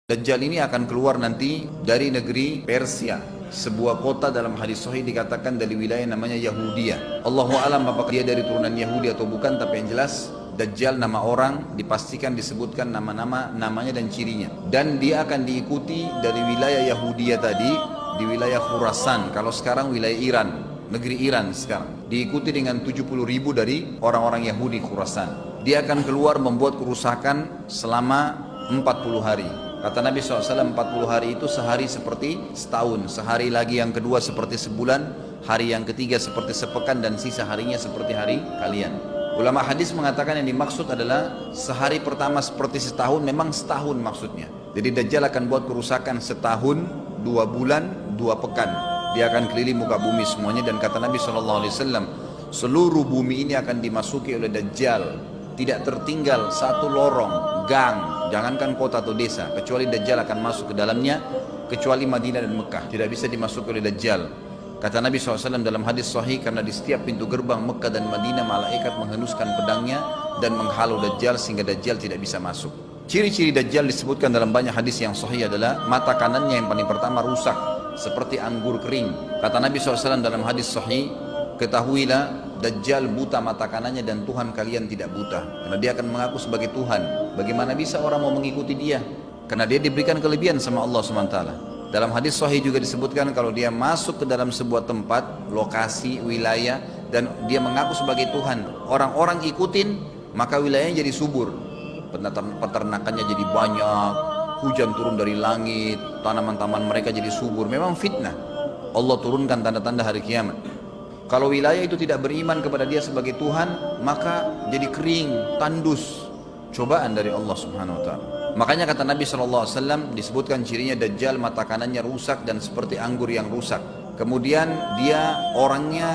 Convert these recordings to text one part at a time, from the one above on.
Dajjal ini akan keluar nanti dari negeri Persia, sebuah kota dalam hadis sahih dikatakan dari wilayah namanya Yahudiyah. Allahu alam apakah dia dari turunan Yahudi atau bukan, tapi yang jelas Dajjal nama orang dipastikan disebutkan namanya dan cirinya. Dan dia akan diikuti dari wilayah Yahudiyah tadi di wilayah Khurasan, kalau sekarang wilayah Iran, negeri Iran sekarang. Diikuti dengan 70.000 dari orang-orang Yahudi Khurasan. Dia akan keluar membuat kerusakan selama 40 hari. Kata Nabi SAW 40 hari itu sehari seperti setahun, sehari lagi yang kedua seperti sebulan, hari yang ketiga seperti sepekan, dan sisa harinya seperti hari kalian. Ulama hadis mengatakan yang dimaksud adalah sehari pertama seperti setahun, memang setahun maksudnya. Jadi Dajjal akan buat kerusakan setahun, 2 bulan, 2 pekan. Dia akan keliling muka bumi semuanya, dan kata Nabi SAW seluruh bumi ini akan dimasuki oleh Dajjal. Tidak tertinggal satu lorong, gang, jangankan kota atau desa, kecuali Dajjal akan masuk ke dalamnya, kecuali Madinah dan Mekah. Tidak bisa dimasuki oleh Dajjal. Kata Nabi SAW dalam hadis sahih, karena di setiap pintu gerbang Mekah dan Madinah malaikat menghenuskan pedangnya dan menghalau Dajjal sehingga Dajjal tidak bisa masuk. Ciri-ciri Dajjal disebutkan dalam banyak hadis yang sahih adalah mata kanannya yang paling pertama rusak seperti anggur kering. Kata Nabi SAW dalam hadis sahih, ketahuilah Dajjal buta mata kanannya dan Tuhan kalian tidak buta. Karena dia akan mengaku sebagai Tuhan. Bagaimana bisa orang mau mengikuti dia? Karena dia diberikan kelebihan sama Allah SWT. Dalam hadis sahih juga disebutkan kalau dia masuk ke dalam sebuah tempat, lokasi, wilayah, dan dia mengaku sebagai Tuhan, orang-orang ikutin, maka wilayahnya jadi subur. Peternakannya jadi banyak, hujan turun dari langit, tanaman-tanaman mereka jadi subur. Memang fitnah. Allah turunkan tanda-tanda hari kiamat. Kalau wilayah itu tidak beriman kepada dia sebagai Tuhan, maka jadi kering, tandus. Cobaan dari Allah Subhanahu wa ta'ala. Makanya kata Nabi SAW disebutkan cirinya Dajjal mata kanannya rusak dan seperti anggur yang rusak. Kemudian dia orangnya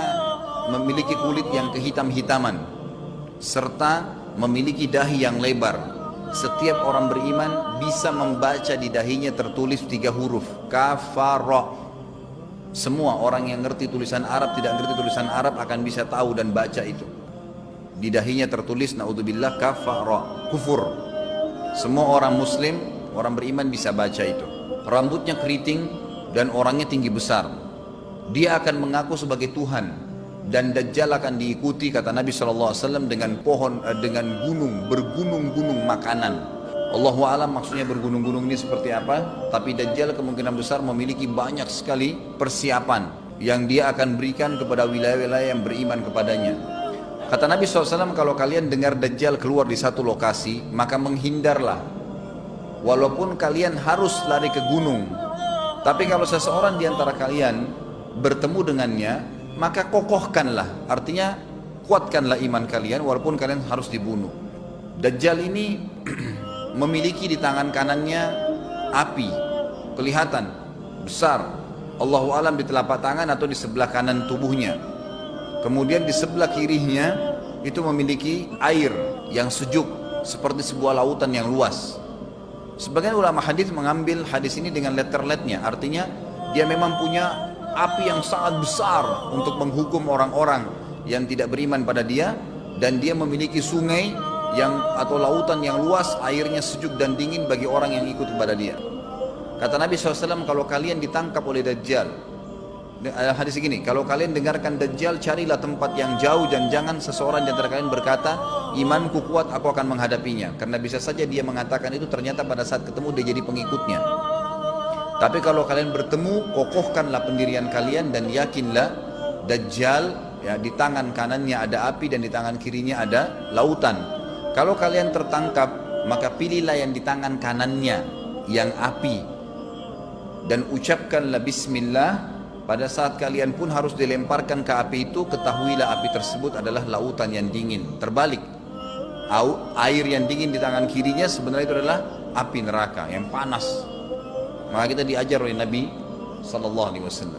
memiliki kulit yang kehitam-hitaman serta memiliki dahi yang lebar. Setiap orang beriman bisa membaca di dahinya tertulis 3 huruf, kafara. Semua orang yang ngerti tulisan Arab, tidak ngerti tulisan Arab akan bisa tahu dan baca itu. Di dahinya tertulis naudzubillah kafara, kufur. Semua orang muslim, orang beriman bisa baca itu. Rambutnya keriting dan orangnya tinggi besar. Dia akan mengaku sebagai Tuhan, dan Dajjal akan diikuti kata Nabi SAW dengan dengan gunung, bergunung-gunung makanan. Allahu alam maksudnya bergunung-gunung ini seperti apa, tapi Dajjal kemungkinan besar memiliki banyak sekali persiapan yang dia akan berikan kepada wilayah-wilayah yang beriman kepadanya. Kata Nabi SAW, kalau kalian dengar Dajjal keluar di satu lokasi, maka menghindarlah. Walaupun kalian harus lari ke gunung, tapi kalau seseorang di antara kalian bertemu dengannya, maka kokohkanlah, artinya kuatkanlah iman kalian walaupun kalian harus dibunuh. Dajjal ini memiliki di tangan kanannya api, kelihatan besar. Allahu alam di telapak tangan atau di sebelah kanan tubuhnya. Kemudian di sebelah kirinya itu memiliki air yang sejuk seperti sebuah lautan yang luas. Sebagian ulama hadis mengambil hadis ini dengan letter-letternya, artinya dia memang punya api yang sangat besar untuk menghukum orang-orang yang tidak beriman pada dia, dan dia memiliki sungai atau lautan yang luas, airnya sejuk dan dingin bagi orang yang ikut kepada dia. Kata Nabi SAW, kalau kalian ditangkap oleh Dajjal, hadis gini, kalau kalian dengarkan Dajjal, carilah tempat yang jauh dan jangan seseorang di antara kalian berkata, imanku kuat, aku akan menghadapinya. Karena bisa saja dia mengatakan itu, ternyata pada saat ketemu dia jadi pengikutnya. Tapi kalau kalian bertemu, kokohkanlah pendirian kalian dan yakinlah Dajjal, ya, di tangan kanannya ada api dan di tangan kirinya ada lautan. Kalau kalian tertangkap, maka pilihlah yang di tangan kanannya, yang api, dan ucapkanlah bismillah. Pada saat kalian pun harus dilemparkan ke api itu, ketahuilah api tersebut adalah lautan yang dingin. Terbalik, air yang dingin di tangan kirinya sebenarnya itu adalah api neraka yang panas. Maka kita diajar oleh Nabi SAW.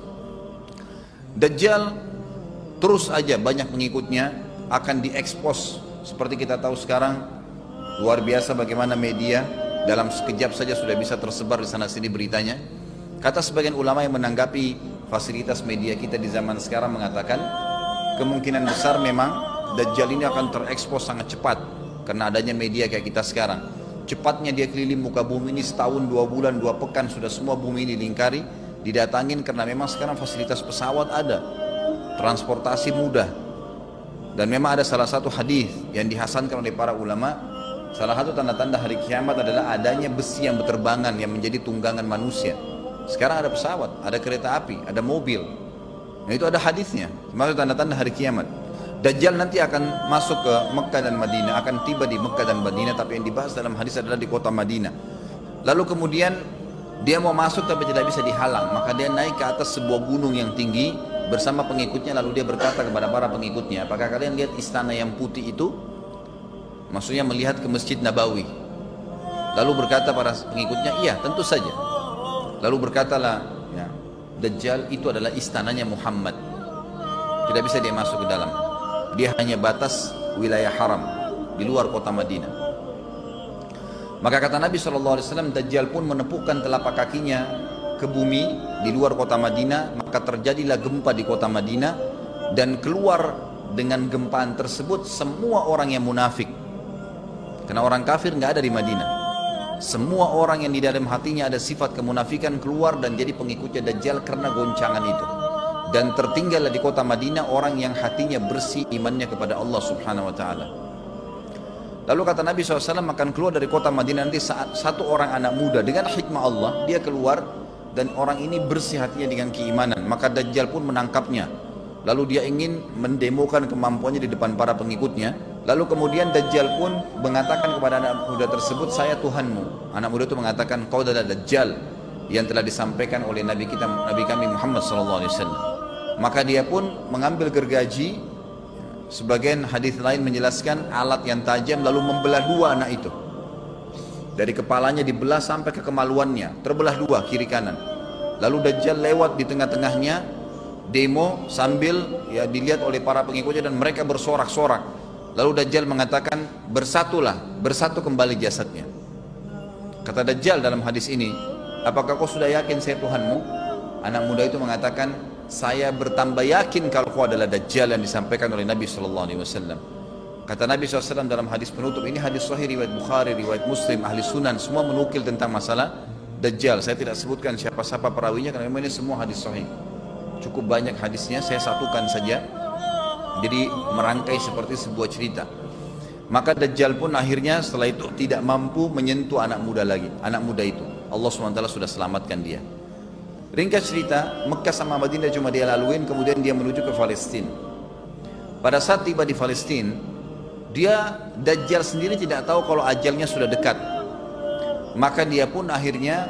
Dajjal terus aja banyak pengikutnya, akan diekspos. Seperti kita tahu sekarang, luar biasa bagaimana media dalam sekejap saja sudah bisa tersebar di sana sini beritanya. Kata sebagian ulama yang menanggapi fasilitas media kita di zaman sekarang mengatakan, kemungkinan besar memang Dajjal ini akan terekspos sangat cepat karena adanya media kayak kita sekarang. cepatnya dia keliling muka bumi ini setahun, 2 bulan, 2 pekan, sudah semua bumi ini dilingkari, didatangin karena memang sekarang fasilitas pesawat ada, transportasi mudah. Dan memang ada salah satu hadis yang dihasankan oleh para ulama, salah satu tanda-tanda hari kiamat adalah adanya besi yang berterbangan yang menjadi tunggangan manusia. Sekarang ada pesawat, ada kereta api, ada mobil. Nah itu ada hadisnya, termasuk tanda-tanda hari kiamat. Dajjal nanti akan masuk ke Mekah dan Madinah, akan tiba di Mekah dan Madinah, tapi yang dibahas dalam hadis adalah di kota Madinah. Lalu kemudian dia mau masuk tapi tidak bisa dihalang, maka dia naik ke atas sebuah gunung yang tinggi bersama pengikutnya, lalu dia berkata kepada para pengikutnya, apakah kalian lihat istana yang putih itu? Maksudnya melihat ke Masjid Nabawi. Lalu berkata para pengikutnya, iya tentu saja. Lalu berkatalah, ya, Dajjal itu adalah istananya Muhammad, tidak bisa dia masuk ke dalam. Dia hanya batas wilayah haram di luar kota Madinah. Maka kata Nabi SAW, Dajjal pun menepukkan telapak kakinya ke bumi di luar kota Madinah, maka terjadilah gempa di kota Madinah, dan keluar dengan gempaan tersebut semua orang yang munafik, karena orang kafir nggak ada di Madinah. Semua orang yang di dalam hatinya ada sifat kemunafikan keluar dan jadi pengikutnya Dajjal karena goncangan itu. Dan tertinggallah di kota Madinah orang yang hatinya bersih imannya kepada Allah subhanahu wa ta'ala. Lalu kata Nabi SAW, akan keluar dari kota Madinah nanti saat satu orang anak muda dengan hikmah Allah, dia keluar dan orang ini bersih hatinya dengan keimanan, maka Dajjal pun menangkapnya. Lalu dia ingin mendemokan kemampuannya di depan para pengikutnya. Lalu kemudian Dajjal pun mengatakan kepada anak muda tersebut, saya Tuhanmu. Anak muda itu mengatakan, kau adalah Dajjal yang telah disampaikan oleh Nabi kami Muhammad SAW. Maka dia pun mengambil gergaji, sebagian hadis lain menjelaskan alat yang tajam, lalu membelah dua anak itu. Dari kepalanya dibelah sampai ke kemaluannya, terbelah dua kiri kanan. Lalu Dajjal lewat di tengah-tengahnya, demo sambil ya dilihat oleh para pengikutnya dan mereka bersorak-sorak. Lalu Dajjal mengatakan, bersatulah, bersatu kembali jasadnya. Kata Dajjal dalam hadis ini, apakah kau sudah yakin saya Tuhanmu? Anak muda itu mengatakan, saya bertambah yakin kalau kau adalah Dajjal yang disampaikan oleh Nabi SAW. Kata Nabi SAW dalam hadis penutup, ini hadis sahih riwayat Bukhari, riwayat Muslim, ahli sunan, semua menukil tentang masalah Dajjal. Saya tidak sebutkan siapa-siapa perawinya karena memang ini semua hadis sahih. Cukup banyak hadisnya, saya satukan saja. Jadi merangkai seperti sebuah cerita. Maka Dajjal pun akhirnya setelah itu tidak mampu menyentuh anak muda lagi. Anak muda itu Allah SWT sudah selamatkan dia. Ringkas cerita, Mekah sama Madinah cuma dia laluin, kemudian dia menuju ke Palestina. Pada saat tiba di Palestina, Dajjal sendiri tidak tahu kalau ajalnya sudah dekat. Maka dia pun akhirnya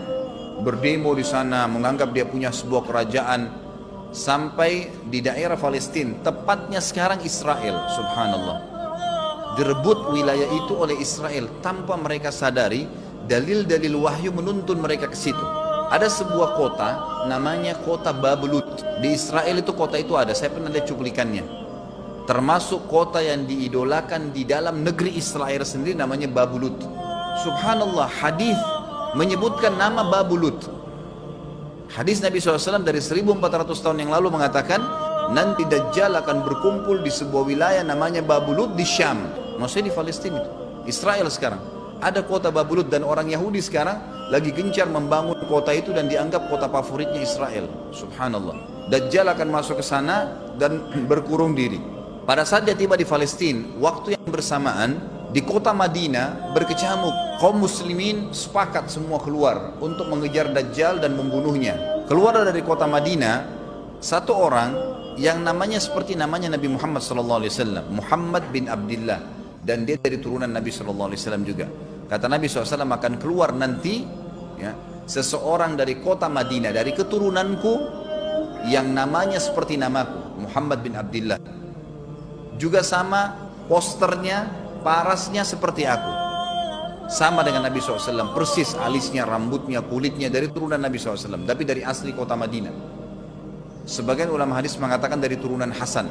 berdemo di sana, menganggap dia punya sebuah kerajaan, sampai di daerah Palestina, tepatnya sekarang Israel, subhanallah. Direbut wilayah itu oleh Israel tanpa mereka sadari. Dalil-dalil wahyu menuntun mereka ke situ. Ada sebuah kota namanya kota Babulut. Di Israel itu kota itu ada, saya pernah lihat cuplikannya. Termasuk kota yang diidolakan di dalam negeri Israel sendiri namanya Babulut. Subhanallah, hadis menyebutkan nama Babulut. Hadis Nabi SAW dari 1400 tahun yang lalu mengatakan, nanti Dajjal akan berkumpul di sebuah wilayah namanya Babulut di Syam. Maksudnya di Palestina itu, Israel sekarang. Ada kota Babulut dan orang Yahudi sekarang lagi gencar membangun kota itu dan dianggap kota favoritnya Israel. Subhanallah. Dajjal akan masuk ke sana dan berkurung diri. Pada saat dia tiba di Palestina, waktu yang bersamaan di kota Madinah berkecamuk. Kaum muslimin sepakat semua keluar untuk mengejar Dajjal dan membunuhnya. Keluar dari kota Madinah satu orang yang namanya seperti namanya Nabi Muhammad SAW, Muhammad bin Abdullah, dan dia dari turunan Nabi SAW juga. Kata Nabi SAW, akan keluar nanti ya, seseorang dari kota Madinah, dari keturunanku, yang namanya seperti namaku, Muhammad bin Abdullah, juga sama posternya, parasnya seperti aku, sama dengan Nabi SAW, persis alisnya, rambutnya, kulitnya, dari turunan Nabi SAW, tapi dari asli kota Madinah. Sebagian ulama hadis mengatakan dari turunan Hasan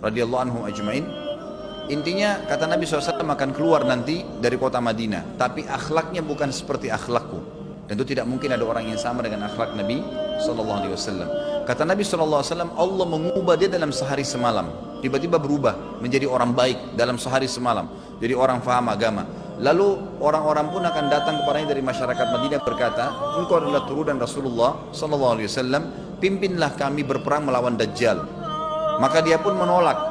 radhiyallahu anhu ajmain. Intinya kata Nabi SAW akan keluar nanti dari kota Madinah, tapi akhlaknya bukan seperti akhlakku. Tentu tidak mungkin ada orang yang sama dengan akhlak Nabi SAW. Kata Nabi SAW, Allah mengubah dia dalam sehari semalam. Tiba-tiba berubah menjadi orang baik dalam sehari semalam, jadi orang faham agama. Lalu orang-orang pun akan datang kepadanya dari masyarakat Madinah berkata, engkau adalah turunan Rasulullah sallallahu alaihi wasallam, pimpinlah kami berperang melawan Dajjal. Maka dia pun menolak.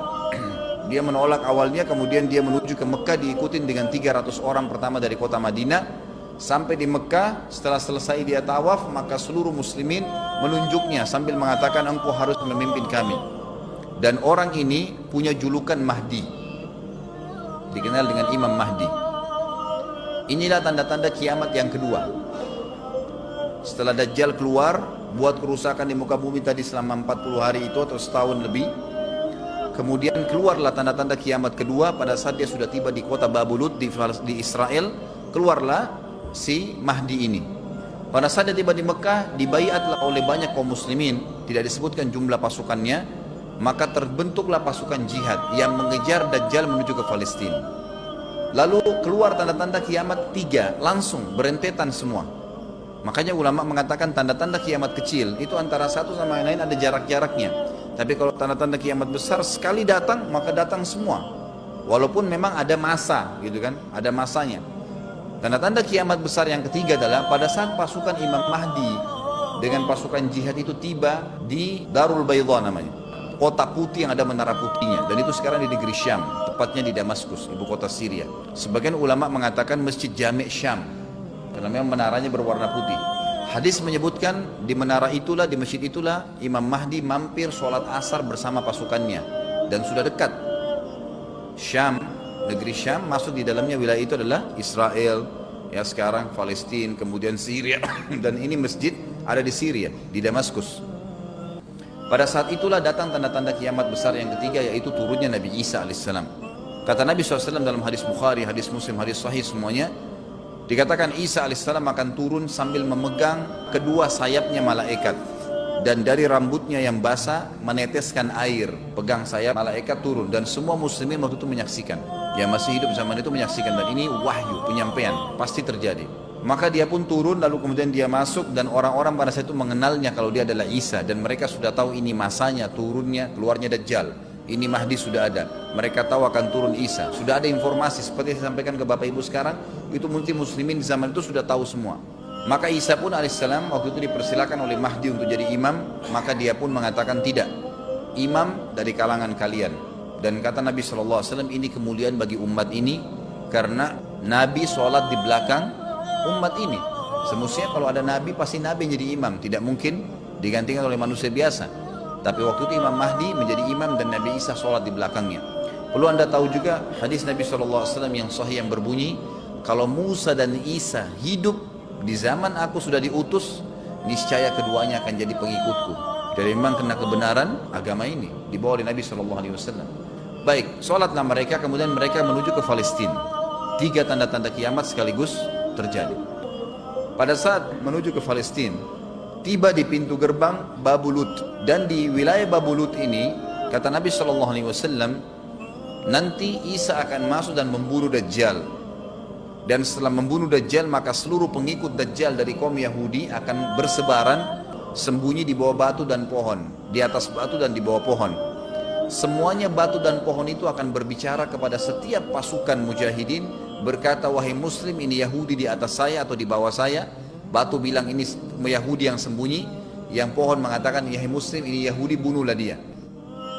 Dia menolak awalnya, kemudian dia menuju ke Mekah diikutin dengan 300 orang pertama dari kota Madinah. Sampai di Mekah, setelah selesai dia tawaf, maka seluruh muslimin menunjuknya sambil mengatakan, engkau harus memimpin kami. Dan orang ini punya julukan Mahdi, dikenal dengan Imam Mahdi. Inilah tanda-tanda kiamat yang kedua. Setelah Dajjal keluar, buat kerusakan di muka bumi tadi selama 40 hari itu atau setahun lebih. Kemudian keluarlah tanda-tanda kiamat kedua pada saat dia sudah tiba di kota Babulut di Israel. Keluarlah si Mahdi ini. Pada saat dia tiba di Mekah, dibaiatlah oleh banyak kaum muslimin, tidak disebutkan jumlah pasukannya, maka terbentuklah pasukan jihad yang mengejar Dajjal menuju ke Palestina. Lalu keluar tanda-tanda kiamat 3, langsung berentetan semua. Makanya ulama mengatakan tanda-tanda kiamat kecil itu antara satu sama yang lain ada jarak-jaraknya. Tapi kalau tanda-tanda kiamat besar sekali datang, maka datang semua. Walaupun memang ada masa gitu kan, ada masanya. Tanda-tanda kiamat besar yang ketiga adalah pada saat pasukan Imam Mahdi dengan pasukan jihad itu tiba di Darul Baydha namanya, kota putih yang ada menara putihnya, dan itu sekarang di negeri Syam, tepatnya di Damaskus, ibu kota Syria. Sebagian ulama mengatakan Masjid Jami' Syam, karena memang menaranya berwarna putih. Hadis menyebutkan di menara itulah, di masjid itulah Imam Mahdi mampir sholat asar bersama pasukannya, dan sudah dekat. Syam, negeri Syam, masuk di dalamnya wilayah itu adalah Israel, ya sekarang Palestina, kemudian Syria, dan ini masjid ada di Syria, di Damaskus. Pada saat itulah datang tanda-tanda kiamat besar yang ketiga, yaitu turunnya Nabi Isa alaihissalam. Kata Nabi SAW dalam hadis Bukhari, hadis Muslim, hadis Sahih semuanya, dikatakan Isa alaihissalam akan turun sambil memegang kedua sayapnya malaikat, dan dari rambutnya yang basah meneteskan air. Pegang sayap malaikat turun, dan semua muslimin waktu itu menyaksikan, yang masih hidup zaman itu menyaksikan, dan ini wahyu, penyampaian, pasti terjadi. Maka dia pun turun, lalu kemudian dia masuk, dan orang-orang pada saat itu mengenalnya kalau dia adalah Isa, dan mereka sudah tahu ini masanya turunnya, keluarnya Dajjal, ini Mahdi sudah ada, mereka tahu akan turun Isa, sudah ada informasi seperti yang saya sampaikan ke Bapak Ibu sekarang, itu muslimin di zaman itu sudah tahu semua. Maka Isa pun alaihissalam waktu itu dipersilakan oleh Mahdi untuk jadi imam, maka dia pun mengatakan tidak, imam dari kalangan kalian. Dan kata Nabi SAW, ini kemuliaan bagi umat ini, karena Nabi sholat di belakang umat ini. Semestinya kalau ada Nabi, pasti Nabi yang jadi imam, tidak mungkin digantikan oleh manusia biasa. Tapi waktu itu Imam Mahdi menjadi imam dan Nabi Isa sholat di belakangnya. Perlu anda tahu juga hadis Nabi SAW yang sahih yang berbunyi, kalau Musa dan Isa hidup di zaman aku sudah diutus, niscaya keduanya akan jadi pengikutku. Jadi memang kena kebenaran agama ini dibawa oleh Nabi SAW. Baik, sholatlah mereka, kemudian mereka menuju ke Palestina. 3 tanda-tanda kiamat sekaligus terjadi. Pada saat menuju ke Palestina, tiba di pintu gerbang Babulut, dan di wilayah Babulut ini kata Nabi SAW, nanti Isa akan masuk dan membunuh Dajjal, dan setelah membunuh Dajjal maka seluruh pengikut Dajjal dari kaum Yahudi akan bersebaran sembunyi di bawah batu dan pohon, di atas batu dan di bawah pohon. Semuanya batu dan pohon itu akan berbicara kepada setiap pasukan mujahidin, berkata, wahai muslim, ini Yahudi di atas saya atau di bawah saya. Batu bilang ini Yahudi yang sembunyi, yang pohon mengatakan, wahai muslim, ini Yahudi, bunuhlah dia.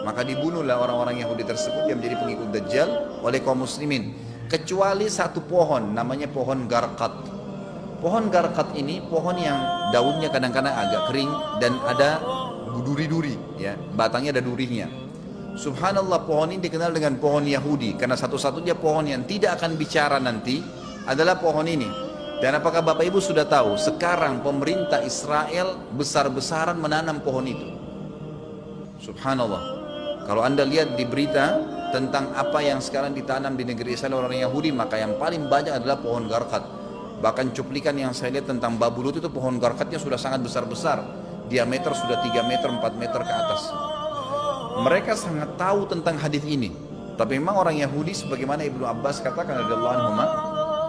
Maka dibunuhlah orang-orang Yahudi tersebut yang menjadi pengikut Dajjal oleh kaum muslimin, kecuali satu pohon, namanya pohon Garqat. Pohon Garqat ini pohon yang daunnya kadang-kadang agak kering dan ada duri-duri, ya, batangnya ada durinya. Subhanallah, pohon ini dikenal dengan pohon Yahudi, karena satu-satunya pohon yang tidak akan bicara nanti adalah pohon ini. Dan apakah Bapak Ibu sudah tahu, sekarang pemerintah Israel besar-besaran menanam pohon itu. Subhanallah, kalau anda lihat di berita tentang apa yang sekarang ditanam di negeri Israel orang Yahudi, maka yang paling banyak adalah pohon Garqat. Bahkan cuplikan yang saya lihat tentang Babulut itu, pohon Garqatnya sudah sangat besar-besar, diameter sudah 3 meter, 4 meter ke atas. Mereka sangat tahu tentang hadis ini. Tapi memang orang Yahudi, sebagaimana Ibnu Abbas katakan radhiyallahu anhuma,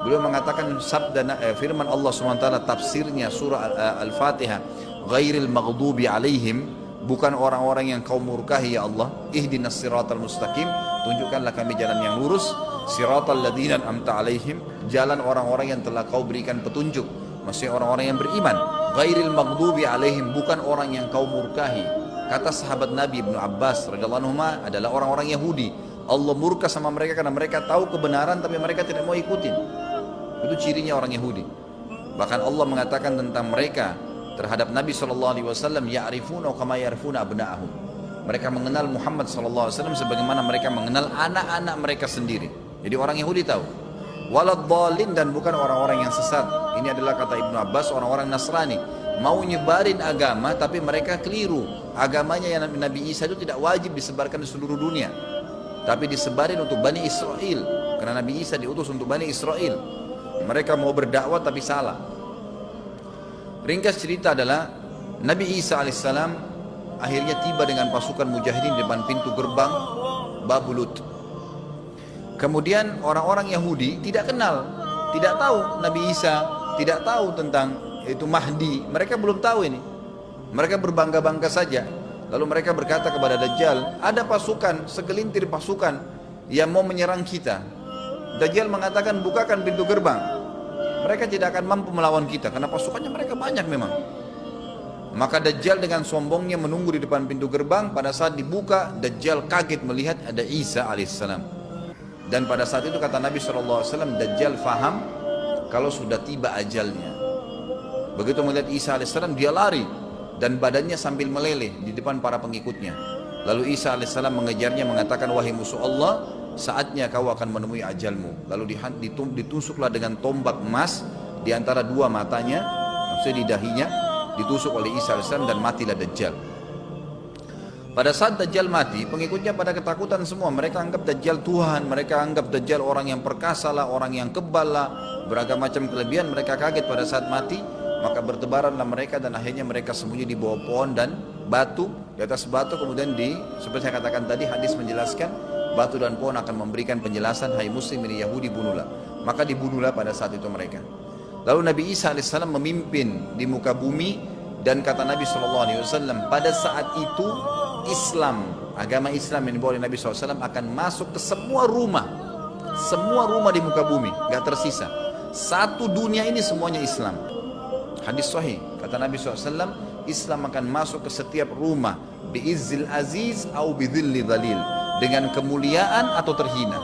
beliau mengatakan sabda firman Allah SWT, tafsirnya surah Al-Fatihah, ghairil maghdubi alaihim, bukan orang-orang yang kau murkahi ya Allah, ihdinas siratal mustaqim, tunjukkanlah kami jalan yang lurus. Siratal ladzina an'amta 'alaihim, jalan orang-orang yang telah kau berikan petunjuk, maksudnya orang-orang yang beriman. Ghairil maghdubi 'alaihim, bukan orang yang kau murkahi. Kata sahabat Nabi Ibnu Abbas radhiyallahu anhu adalah orang-orang Yahudi. Allah murka sama mereka karena mereka tahu kebenaran tapi mereka tidak mau ikutin. Itu cirinya orang Yahudi. Bahkan Allah mengatakan tentang mereka terhadap Nabi SAW, ya'rifuna kama ya'rifuna abna'ahum. Mereka mengenal Muhammad SAW sebagaimana mereka mengenal anak-anak mereka sendiri. Jadi orang Yahudi tahu. Waladhdallin, dan bukan orang-orang yang sesat. Ini adalah kata Ibnu Abbas, orang-orang Nasrani mau nyebarin agama tapi mereka keliru. Agamanya yang Nabi Isa itu tidak wajib disebarkan di seluruh dunia, tapi disebarin untuk Bani Israel, karena Nabi Isa diutus untuk Bani Israel. Mereka mau berdakwah tapi salah. Ringkas cerita adalah Nabi Isa alaihissalam akhirnya tiba dengan pasukan mujahidin di depan pintu gerbang Babulut. Kemudian orang-orang Yahudi tidak kenal, tidak tahu Nabi Isa, tidak tahu tentang itu Mahdi. Mereka belum tahu ini. Mereka berbangga-bangga saja. Lalu mereka berkata kepada Dajjal, ada pasukan, segelintir pasukan yang mau menyerang kita. Dajjal mengatakan, bukakan pintu gerbang. Mereka tidak akan mampu melawan kita karena pasukannya mereka banyak memang. Maka Dajjal dengan sombongnya menunggu di depan pintu gerbang. Pada saat dibuka, Dajjal kaget melihat ada Isa alaihissalam. Dan pada saat itu kata Nabi SAW, Dajjal faham kalau sudah tiba ajalnya. Begitu melihat Isa alaihissalam, dia lari dan badannya sambil meleleh di depan para pengikutnya. Lalu Isa alaihissalam mengejarnya mengatakan, wahai musuh Allah, saatnya kau akan menemui ajalmu. Lalu ditusuklah dengan tombak emas di antara dua matanya, maksudnya di dahinya, ditusuk oleh Isa alaihissalam dan matilah Dajjal. Pada saat Dajjal mati, pengikutnya pada ketakutan semua. Mereka anggap Dajjal Tuhan, mereka anggap Dajjal orang yang perkasa lah, orang yang kebal lah, beragam macam kelebihan. Mereka kaget pada saat mati, maka bertebaranlah mereka dan akhirnya mereka sembunyi di bawah pohon dan batu. Di atas batu kemudian seperti saya katakan tadi, hadis menjelaskan batu dan pohon akan memberikan penjelasan, hai muslim ini Yahudi bunuhlah. Maka dibunuhlah pada saat itu mereka. Lalu Nabi Isa alaihissalam memimpin di muka bumi, dan kata Nabi SAW, pada saat itu Islam, agama Islam yang dibawa oleh Nabi SAW akan masuk ke semua rumah di muka bumi, gak tersisa. Satu dunia ini semuanya Islam. Hadis sahih, kata Nabi SAW, Islam akan masuk ke setiap rumah, biizzil aziz au bidhilli dhalil, dengan kemuliaan atau terhina.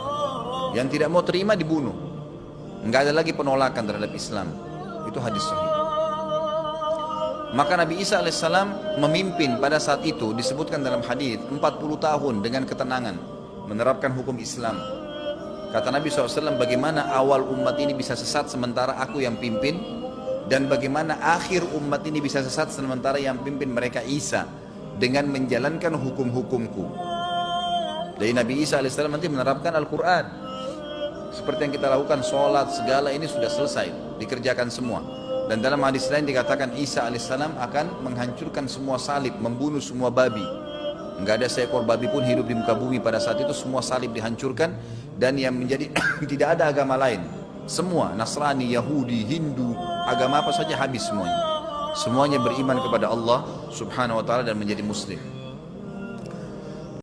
Yang tidak mau terima dibunuh. Enggak ada lagi penolakan terhadap Islam. Itu hadis sahih. Maka Nabi Isa alaihissalam memimpin pada saat itu, disebutkan dalam hadis 40 tahun dengan ketenangan menerapkan hukum Islam. Kata Nabi SAW, bagaimana awal umat ini bisa sesat sementara aku yang pimpin, dan bagaimana akhir umat ini bisa sesat sementara yang pimpin mereka Isa dengan menjalankan hukum-hukumku. Jadi Nabi Isa alaihissalam nanti menerapkan Al-Quran seperti yang kita lakukan, sholat segala ini sudah selesai, dikerjakan semua. Dan dalam hadis lain dikatakan Isa alaihissalam akan menghancurkan semua salib, membunuh semua babi. Enggak ada seekor babi pun hidup di muka bumi pada saat itu, semua salib dihancurkan. Dan yang menjadi tidak ada agama lain, semua Nasrani, Yahudi, Hindu, agama apa saja habis semuanya. Semuanya beriman kepada Allah subhanahu wa ta'ala dan menjadi muslim.